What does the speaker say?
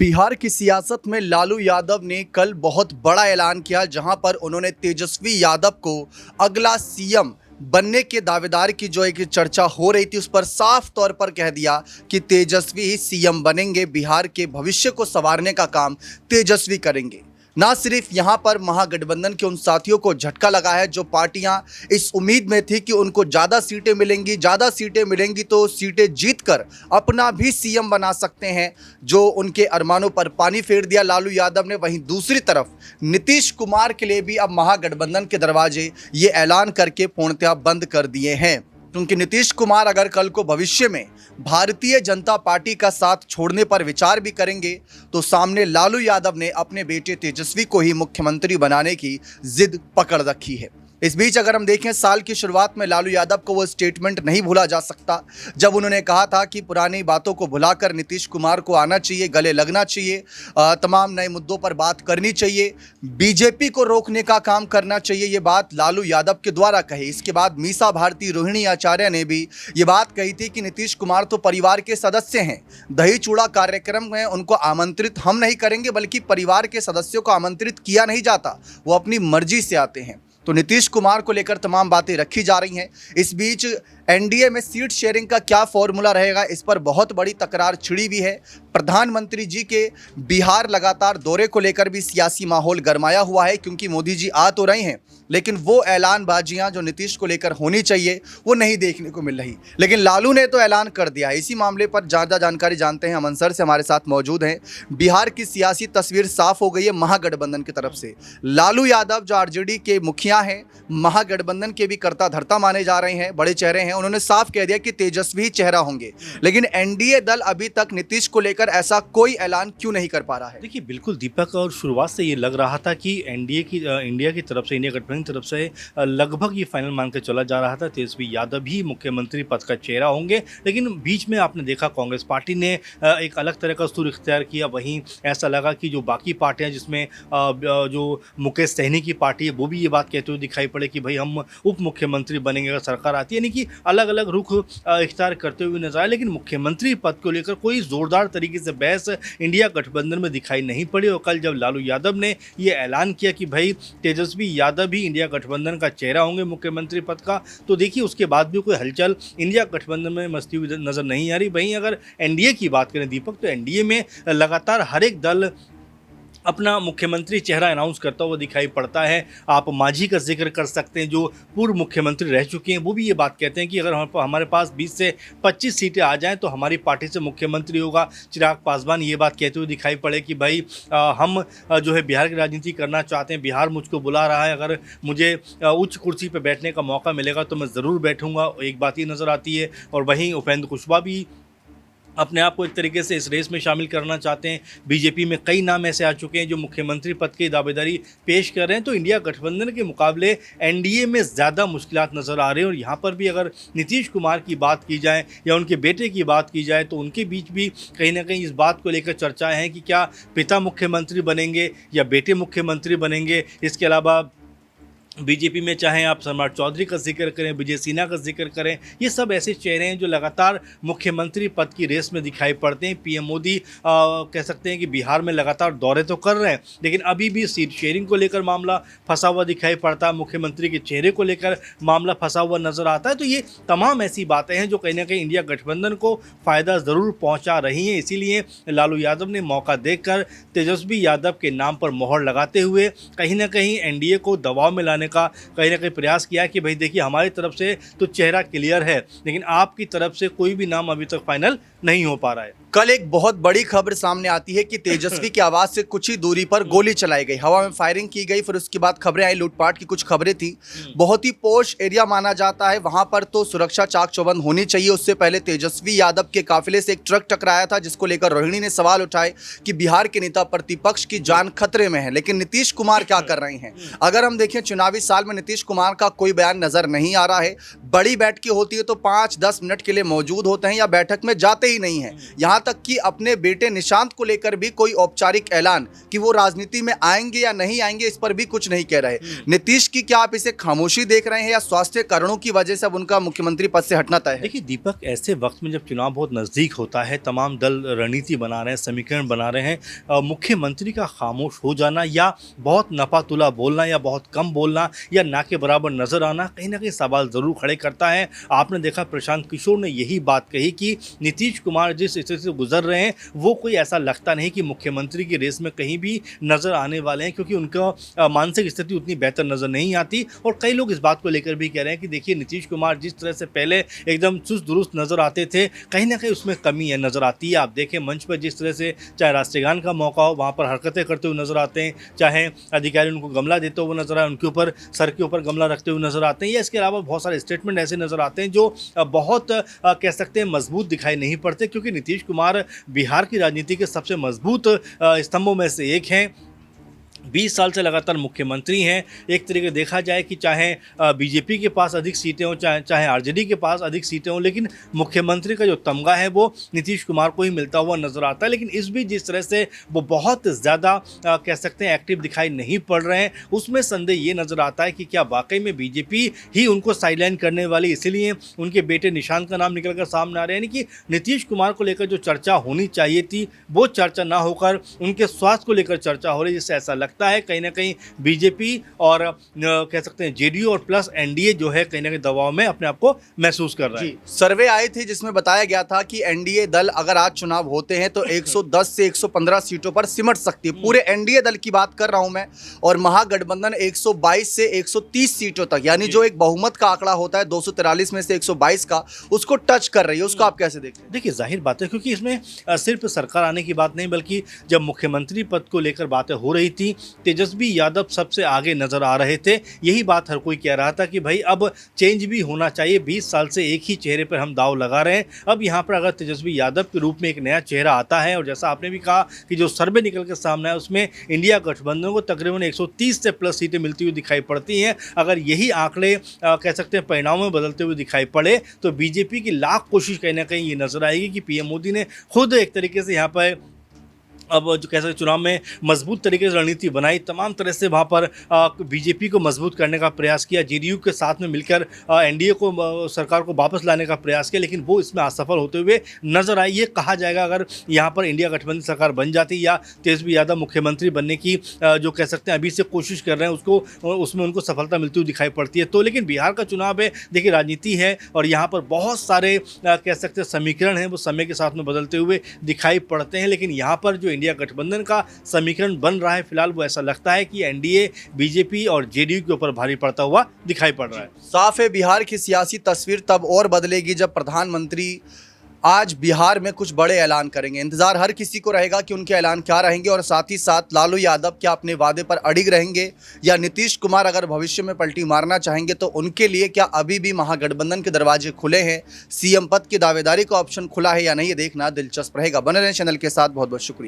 बिहार की सियासत में लालू यादव ने कल बहुत बड़ा ऐलान किया, जहां पर उन्होंने तेजस्वी यादव को अगला सीएम बनने के दावेदार की जो एक चर्चा हो रही थी उस पर साफ तौर पर कह दिया कि तेजस्वी ही सीएम बनेंगे। बिहार के भविष्य को संवारने का काम तेजस्वी करेंगे। ना सिर्फ यहां पर महागठबंधन के उन साथियों को झटका लगा है जो पार्टियां इस उम्मीद में थी कि उनको ज़्यादा सीटें मिलेंगी तो सीटें जीतकर अपना भी सीएम बना सकते हैं, जो उनके अरमानों पर पानी फेर दिया लालू यादव ने। वहीं दूसरी तरफ नीतीश कुमार के लिए भी अब महागठबंधन के दरवाजे ये ऐलान करके पूर्णतः बंद कर दिए हैं, क्योंकि नीतीश कुमार अगर कल को भविष्य में भारतीय जनता पार्टी का साथ छोड़ने पर विचार भी करेंगे तो सामने लालू यादव ने अपने बेटे तेजस्वी को ही मुख्यमंत्री बनाने की जिद पकड़ रखी है। इस बीच अगर हम देखें, साल की शुरुआत में लालू यादव को वो स्टेटमेंट नहीं भूला जा सकता जब उन्होंने कहा था कि पुरानी बातों को भुलाकर नीतीश कुमार को आना चाहिए, गले लगना चाहिए, तमाम नए मुद्दों पर बात करनी चाहिए, बीजेपी को रोकने का काम करना चाहिए। ये बात लालू यादव के द्वारा कही। इसके बाद मीसा भारती रोहिणी आचार्य ने भी ये बात कही थी कि नीतीश कुमार तो परिवार के सदस्य हैं, दही चूड़ा कार्यक्रम में उनको आमंत्रित हम नहीं करेंगे, बल्कि परिवार के सदस्यों को आमंत्रित किया नहीं जाता, वो अपनी मर्जी से आते हैं। तो नीतीश कुमार को लेकर तमाम बातें रखी जा रही हैं। इस बीच एनडीए में सीट शेयरिंग का क्या फॉर्मूला रहेगा, इस पर बहुत बड़ी तकरार छिड़ी हुई है। प्रधानमंत्री जी के बिहार लगातार दौरे को लेकर भी सियासी माहौल गरमाया हुआ है, क्योंकि मोदी जी आ तो रहे हैं लेकिन वो ऐलानबाजियां जो नीतीश को लेकर होनी चाहिए वो नहीं देखने को मिल रही। लेकिन लालू ने तो ऐलान कर दिया। इसी मामले पर ज़्यादा जानकारी जानते हैं, अमन सर से हमारे साथ मौजूद हैं। बिहार की सियासी तस्वीर साफ हो गई है महागठबंधन की तरफ से। लालू यादव जो आरजेडी के मुखिया हैं, महागठबंधन के भी कर्ता धर्ता माने जा रहे हैं, बड़े चेहरे हैं, उन्होंने साफ कह दिया कि तेजस्वी चेहरा होंगे। लेकिन एनडीए दल अभी तक नीतीश को लेकर ऐसा कोई ऐलान क्यों नहीं कर पा रहा है? देखिए, बिल्कुल दीपक, और शुरुआत से ये लग रहा था कि इंडिया की तरफ से, इंडिया गठबंधन की तरफ से लगभग ये फाइनल मान के चला जा रहा था तेजस्वी यादव ही मुख्यमंत्री पद का चेहरा होंगे। लेकिन बीच में आपने देखा कांग्रेस पार्टी ने एक अलग तरह का सुर इख्तियार किया। वहीं ऐसा लगा कि जो बाकी पार्टियां, जिसमें जो मुकेश सहनी की पार्टी है, वो भी ये बात कहते हुए दिखाई पड़े कि भाई हम उप मुख्यमंत्री बनेंगे अगर सरकार आती है। यानी कि अलग अलग रुख इख्तियार करते हुए नजर आए, लेकिन मुख्यमंत्री पद को लेकर कोई जोरदार तरीके से बहस इंडिया गठबंधन में दिखाई नहीं पड़ी। और कल जब लालू यादव ने ये ऐलान किया कि भाई तेजस्वी यादव ही इंडिया गठबंधन का चेहरा होंगे मुख्यमंत्री पद का, तो देखिए उसके बाद भी कोई हलचल इंडिया गठबंधन में मचती हुई नजर नहीं आ रही। वहीं अगर एनडीए की बात करें दीपक, तो एनडीए में लगातार हर एक दल अपना मुख्यमंत्री चेहरा अनाउंस करता हुआ दिखाई पड़ता है। आप मांझी का जिक्र कर सकते हैं, जो पूर्व मुख्यमंत्री रह चुके हैं, वो भी ये बात कहते हैं कि अगर हमारे पास 20 से 25 सीटें आ जाएं तो हमारी पार्टी से मुख्यमंत्री होगा। चिराग पासवान ये बात कहते हुए दिखाई पड़े कि भाई हम जो है बिहार की राजनीति करना चाहते हैं, बिहार मुझको बुला रहा है, अगर मुझे उच्च कुर्सी पर बैठने का मौका मिलेगा तो मैं ज़रूर बैठूंगा, एक बात ये नज़र आती है। और वहीं उपेंद्र कुशवाहा भी अपने आप को एक तरीके से इस रेस में शामिल करना चाहते हैं। बीजेपी में कई नाम ऐसे आ चुके हैं जो मुख्यमंत्री पद की दावेदारी पेश कर रहे हैं। तो इंडिया गठबंधन के मुकाबले एनडीए में ज़्यादा मुश्किलात नज़र आ रही हैं। और यहाँ पर भी अगर नीतीश कुमार की बात की जाए या उनके बेटे की बात की जाए तो उनके बीच भी कहीं ना कहीं इस बात को लेकर चर्चाएँ हैं कि क्या पिता मुख्यमंत्री बनेंगे या बेटे मुख्यमंत्री बनेंगे। इसके अलावा बीजेपी में चाहे आप सम्राट चौधरी का जिक्र करें, विजय सिन्हा का जिक्र करें, ये सब ऐसे चेहरे हैं जो लगातार मुख्यमंत्री पद की रेस में दिखाई पड़ते हैं। पीएम मोदी कह सकते हैं कि बिहार में लगातार दौरे तो कर रहे हैं, लेकिन अभी भी सीट शेयरिंग को लेकर मामला फंसा हुआ दिखाई पड़ता है, मुख्यमंत्री के चेहरे को लेकर मामला फंसा हुआ नजर आता है। तो ये तमाम ऐसी बातें हैं जो कहीं ना कहीं इंडिया गठबंधन को फ़ायदा ज़रूर पहुँचा रही हैं। इसीलिए लालू यादव ने मौका देखकर तेजस्वी यादव के नाम पर मोहर लगाते हुए कहीं ना कहीं एनडीए को दबाव में लाने का कहीं ना कहीं प्रयास किया कि भाई देखिए हमारी तरफ से तो चेहरा क्लियर है, लेकिन आपकी तरफ से कोई भी नाम अभी तक फाइनल नहीं हो पा रहा है। कल एक बहुत बड़ी खबर सामने आती है कि तेजस्वी की आवाज से कुछ ही दूरी पर गोली चलाई गई, हवा में फायरिंग की गई, फिर उसके बाद खबरें आई, लूटपाट की कुछ खबरें थी। बहुत ही पोश एरिया माना जाता है, वहां पर तो सुरक्षा चाक चौबंद होनी चाहिए। उससे पहले तेजस्वी यादव के काफिले से एक ट्रक टकराया था, जिसको लेकर रोहिणी ने सवाल उठाए कि बिहार के नेता प्रतिपक्ष की जान खतरे में है। लेकिन नीतीश कुमार क्या कर रहे हैं? अगर हम देखें, चुनावी साल में नीतीश कुमार का कोई बयान नजर नहीं आ रहा है। बड़ी बैठकें होती है तो 5-10 मिनट के लिए मौजूद होते हैं या बैठक में जाते ही नहीं हैं। यहाँ तक कि अपने बेटे निशांत को लेकर भी कोई औपचारिक ऐलान कि वो राजनीति में आएंगे या नहीं आएंगे इस पर भी कुछ नहीं कह रहे। नीतीश की क्या आप इसे खामोशी देख रहे हैं या स्वास्थ्य कारणों की वजह से अब उनका मुख्यमंत्री पद से हटना तय है? देखिए दीपक, ऐसे वक्त में जब चुनाव बहुत नज़दीक होता है, तमाम दल रणनीति बना रहे हैं, समीकरण बना रहे हैं, मुख्यमंत्री का खामोश हो जाना या बहुत नपातुला बोलना या बहुत कम बोलना या ना के बराबर नजर आना कहीं ना कहीं सवाल जरूर खड़े करता है। आपने देखा प्रशांत किशोर ने यही बात कही कि नीतीश कुमार जिस स्थिति से गुजर रहे हैं वो कोई ऐसा लगता नहीं कि मुख्यमंत्री की रेस में कहीं भी नजर आने वाले हैं, क्योंकि उनका मानसिक स्थिति उतनी बेहतर नजर नहीं आती। और कई लोग इस बात को लेकर भी कह रहे हैं कि देखिए नीतीश कुमार जिस तरह से पहले एकदम चुस्त दुरुस्त नजर आते थे, कहीं ना कहीं उसमें कमी है नजर आती है। आप देखें मंच पर जिस तरह से चाहे राष्ट्रीय गान का मौका हो वहाँ पर हरकतें करते हुए नजर आते हैं, चाहे अधिकारी उनको गमला देते हुए नजर आए, उनके ऊपर सर के ऊपर गमला रखते हुए नजर आते हैं, या इसके अलावा बहुत सारे स्टेटमेंट ऐसे नजर आते हैं जो बहुत कह सकते हैं मजबूत दिखाई नहीं पड़ते, क्योंकि नीतीश कुमार बिहार की राजनीति के सबसे मजबूत स्तंभों में से एक हैं। 20 साल से लगातार मुख्यमंत्री हैं। एक तरीके देखा जाए कि चाहे बीजेपी के पास अधिक सीटें हों, चाहे आरजेडी के पास अधिक सीटें हों, लेकिन मुख्यमंत्री का जो तमगा है वो नीतीश कुमार को ही मिलता हुआ नजर आता है। लेकिन इस बीच जिस तरह से वो बहुत ज़्यादा कह सकते हैं एक्टिव दिखाई नहीं पड़ रहे हैं, उसमें संदेह ये नज़र आता है कि क्या वाकई में बीजेपी ही उनको साइडलाइन करने वाली, इसीलिए उनके बेटे निशांत का नाम निकल कर सामने आ रहे हैं। यानी कि नीतीश कुमार को लेकर जो चर्चा होनी चाहिए थी वो चर्चा ना होकर उनके स्वास्थ्य को लेकर चर्चा हो रही है, जिससे ऐसा लगता है कहीं ना कहीं बीजेपी और कह सकते हैं जेडीयू और प्लस एनडीए जो है कहीं ना कहीं दबाव में अपने आप को महसूस कर रहा है। सर्वे आए थे जिसमें बताया गया था कि एनडीए दल अगर आज चुनाव होते हैं तो 110 से 115 सीटों पर सिमट सकती है। पूरे एनडीए दल की बात कर रहा हूं मैं, और महागठबंधन 122 से 130 सीटों तक, यानी जो एक बहुमत का आंकड़ा होता है 243 में से 122 का, उसको टच कर रही है। उसको आप कैसे देखते हैं? देखिए जाहिर बात है, क्योंकि इसमें सिर्फ सरकार आने की बात नहीं, बल्कि जब मुख्यमंत्री पद को लेकर बातें हो रही थी, तेजस्वी यादव सबसे आगे नजर आ रहे थे। यही बात हर कोई कह रहा था कि भाई अब चेंज भी होना चाहिए, 20 साल से एक ही चेहरे पर हम दाव लगा रहे हैं। अब यहाँ पर अगर तेजस्वी यादव के रूप में एक नया चेहरा आता है, और जैसा आपने भी कहा कि जो सर्वे निकल के सामने है उसमें इंडिया गठबंधन को तकरीबन 130 से प्लस सीटें मिलती हुई दिखाई पड़ती हैं। अगर यही आंकड़े कह सकते हैं परिणामों में बदलते हुए दिखाई पड़े तो बीजेपी की लाख कोशिश कहीं ना कहीं ये नजर आएगी कि पीएम मोदी ने खुद एक तरीके से यहाँ पर अब जो कह सकते चुनाव में मजबूत तरीके से रणनीति बनाई, तमाम तरह से वहाँ पर बीजेपी को मजबूत करने का प्रयास किया, जेडीयू के साथ में मिलकर एनडीए को सरकार को वापस लाने का प्रयास किया, लेकिन वो इसमें असफल होते हुए नजर आई। ये कहा जाएगा अगर यहाँ पर इंडिया गठबंधन सरकार बन जाती या तेजस्वी यादव मुख्यमंत्री बनने की जो कह सकते हैं अभी से कोशिश कर रहे हैं उसको, उसमें उनको सफलता मिलती हुई दिखाई पड़ती है। तो लेकिन बिहार का चुनाव है, देखिए राजनीति है, और यहाँ पर बहुत सारे कह सकते हैं समीकरण हैं वो समय के साथ में बदलते हुए दिखाई पड़ते हैं। लेकिन यहाँ पर जो इंडिया गठबंधन का समीकरण बन रहा है फिलहाल, वो ऐसा लगता है कि एनडीए बीजेपी और जेडीयू के ऊपर भारी पड़ता हुआ दिखाई पड़ रहा है। साफ है बिहार की सियासी तस्वीर तब और बदलेगी जब प्रधानमंत्री आज बिहार में कुछ बड़े ऐलान करेंगे। इंतजार हर किसी को रहेगा कि उनके ऐलान क्या रहेंगे, और साथ ही साथ लालू यादव क्या अपने वादे पर अडिग रहेंगे, या नीतीश कुमार अगर भविष्य में पलटी मारना चाहेंगे तो उनके लिए क्या अभी भी महागठबंधन के दरवाजे खुले हैं, सीएम पद की दावेदारी का ऑप्शन खुला है या नहीं, ये देखना दिलचस्प रहेगा। बने रहें चैनल के साथ, बहुत बहुत शुक्रिया।